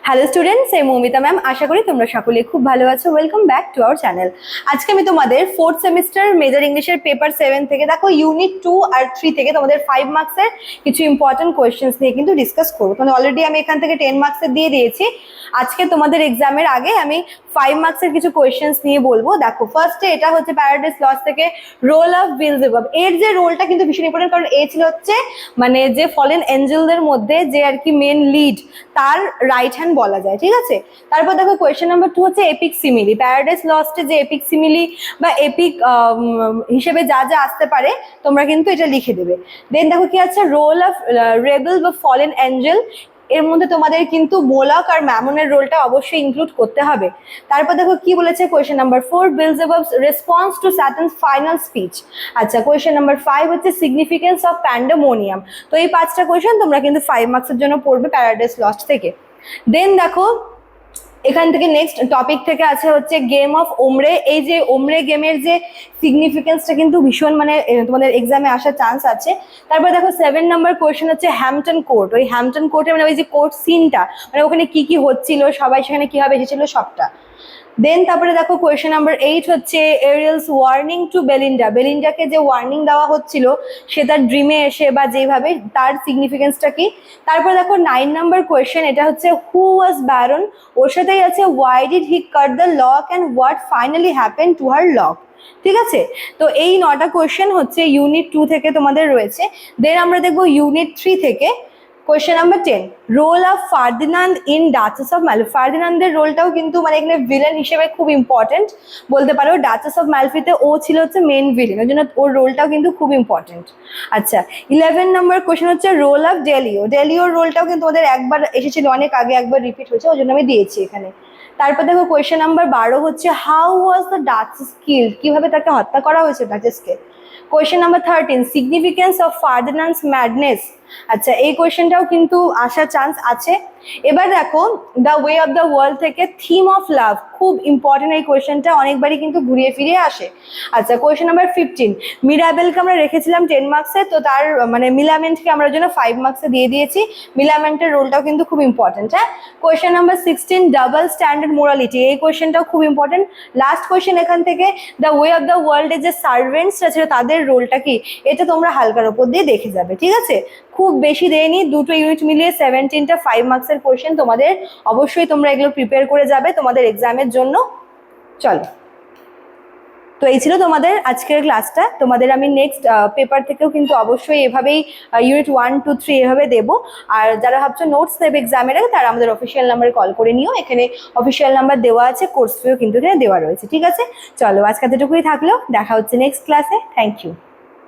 Hello students, এই Moumita ma'am. আশা করি তোমরা সকলে খুব ভালো আছো। Welcome back to our channel. আজকে আমি তোমাদের ফোর্থ সেমিস্টার মেজর ইংলিশের পেপার 7 থেকে দেখো ইউনিট 2 আর 3 থেকে তোমাদের 5 মার্কসের কিছু ইম্পর্টেন্ট কোয়েশ্চেন্স নিয়ে কিন্তু ডিসকাস করবো। তোমাদের অলরেডি আমি এখান থেকে 10 মার্কসের দিয়ে দিয়েছি। আজকে তোমাদের এক্সামের আগে আমি 5 মার্কসের কিছু কোয়েশ্চেন্স নিয়ে বলবো। দেখো ফার্স্টে এটা হচ্ছে প্যারাডাইস লস্ট থেকে রোল অফ বেলজেবুব। এর যে রোলটা কিন্তু ভীষণ ইম্পর্টেন্ট, কারণ এ ছিল হচ্ছে মানে যে ফলেন এঞ্জেলদের মধ্যে যে আর কি মেন লিড, তার রাইট হ্যান্ড বলা যায়, ঠিক আছে। তারপর দেখো কোয়েশ্চেন নাম্বার 2 হচ্ছে এপিক সিমিলি। প্যারাডাইস লস্টে যে এপিক সিমিলি বা এপিক হিসেবে যা যা আসতে পারে তোমরা কিন্তু এটা লিখে দেবে। দেন দেখো কি আছে, রোল অফ রেবেল বা ফলেন এঞ্জেল। এর মধ্যে তোমাদের কিন্তু মোলাক আর ম্যামনের রোলটা অবশ্যই ইনক্লুড করতে হবে। তারপর দেখো কি বলেছে question number 4, Beelzebub's response to Satan's final speech. আচ্ছা, কোয়েশ্চেন নাম্বার 5 হচ্ছে সিগনিফিকেন্স অফ প্যান্ডেমোনিয়াম। তো এই 5টা কোয়েশ্চেন তোমরা কিন্তু 5 মার্কসের জন্য পড়বে প্যারাডাইস লস্ট থেকে। দেন দেখো এখান থেকে নেক্সট টপিক থেকে আছে হচ্ছে গেম অফ ওমরে। এই যে ওমরে গেমের যে সিগনিফিকেন্সটা কিন্তু ভীষণ মানে তোমাদের এক্সামে আসার চান্স আছে। তারপর দেখো 7 নাম্বার কোয়েশ্চেন হচ্ছে হ্যাম্পটন কোর্ট। ওই হ্যাম্পটন কোর্টে মানে ওই যে কোর্ট সিনটা, মানে ওখানে কি কি হচ্ছিল, সবাই সেখানে কিভাবে এসেছিল সবটা। দেন তারপরে দেখো কোয়েশ্চেন নাম্বার 8 হচ্ছে এরিয়েলস ওয়ার্নিং টু বেলিন্ডা। বেলিন্ডাকে যে ওয়ার্নিং দেওয়া হচ্ছিল সে তার ড্রিমে এসে বা যেভাবে, তার সিগনিফিকেন্সটা কি। তারপর দেখো 9 নাম্বার কোয়েশ্চেন, এটা হচ্ছে হু ওয়াজ ব্যারন। ওর সাথেই আছে why did he cut the lock and what finally happen to her lock. ঠিক আছে, তো এই 9টা কোয়েশ্চেন হচ্ছে ইউনিট 2 থেকে তোমাদের রয়েছে। দেন আমরা দেখবো ইউনিট 3 থেকে question number 10, role of Ferdinand in Duchess of Malfi. ফার্দিনান্দের রোলটাও কিন্তু মানে এখানে ভিলেন হিসেবে খুব ইম্পর্টেন্ট বলতে পারো। ডাচেস অফ ম্যালফিতে ও ছিল হচ্ছে মেন ভিলেন, ওই জন্য ওর রোলটাও কিন্তু খুব ইম্পর্টেন্ট। আচ্ছা, 11 নম্বর কোয়েশ্চেন হচ্ছে রোল অফ ডেলিও। ডেলিওর রোলটাও কিন্তু ওদের একবার এসেছিল, অনেক আগে একবার রিপিট হয়েছে, ওই জন্য আমি দিয়েছি এখানে। তারপর দেখো কোয়েশ্চেন নাম্বার 12 হচ্ছে how was the Duchess killed. কিভাবে তাকে হত্যা করা হয়েছে ডাচেসকে। Question number 13, significance of Ferdinand's madness. আচ্ছা, এই কোয়েশ্চেনটাও কিন্তু আসার চান্স আছে। এবার দেখো the way of the world থেকে থিম অফ লাভ। খুব ইম্পর্টেন্ট এই কোয়েশ্চেনটা, অনেকবারই কিন্তু ঘুরিয়ে ফিরিয়ে আসে। আচ্ছা, কোয়েশ্চেন নাম্বার 15, মিরাবেলকে আমরা রেখেছিলাম 10 মার্কসে, তো তার মানে মিলামেন্টকে আমরা জন্য 5 মার্কসে দিয়ে দিয়েছি। মিলামেন্টের রোলটাও কিন্তু খুব ইম্পর্টেন্ট। হ্যাঁ, question number 16, double standard morality. এই কোয়েশ্চেনটাও খুব ইম্পর্টেন্ট। লাস্ট কোয়েশ্চেন এখান থেকে, দ্য ওয়ে অফ দ্য ওয়ার্ল্ডের যে সার্ভেন্টসরা ছিল তাদের রোলটা কি, এটা তোমরা হালকার ওপর দিয়ে দেখে যাবে। ঠিক আছে, খুব বেশি দেয়নি, দুটো ইউনিট মিলিয়ে 17টা 5 মার্কসের কোয়েশ্চেন তোমাদের। অবশ্যই তোমরা এগুলো প্রিপেয়ার করে যাবে তোমাদের এক্সামের জন্য। চলো, তো এই ছিল তোমাদের আজকের ক্লাসটা। তোমাদের আমি নেক্সট পেপার থেকেও কিন্তু অবশ্যই এভাবেই ইউনিট 1, 2, 3 এভাবে দেবো। আর যারা ভাবছো নোটস নেবে এক্সামের আগে, তারা আমাদের অফিসিয়াল নাম্বারে কল করে নিও। এখানে অফিসিয়াল নাম্বার দেওয়া আছে, কোর্স ফিও কিন্তু এখানে দেওয়া রয়েছে। ঠিক আছে, চলো আজকে এতটুকুই থাকলো, দেখা হচ্ছে নেক্সট ক্লাসে। Thank you.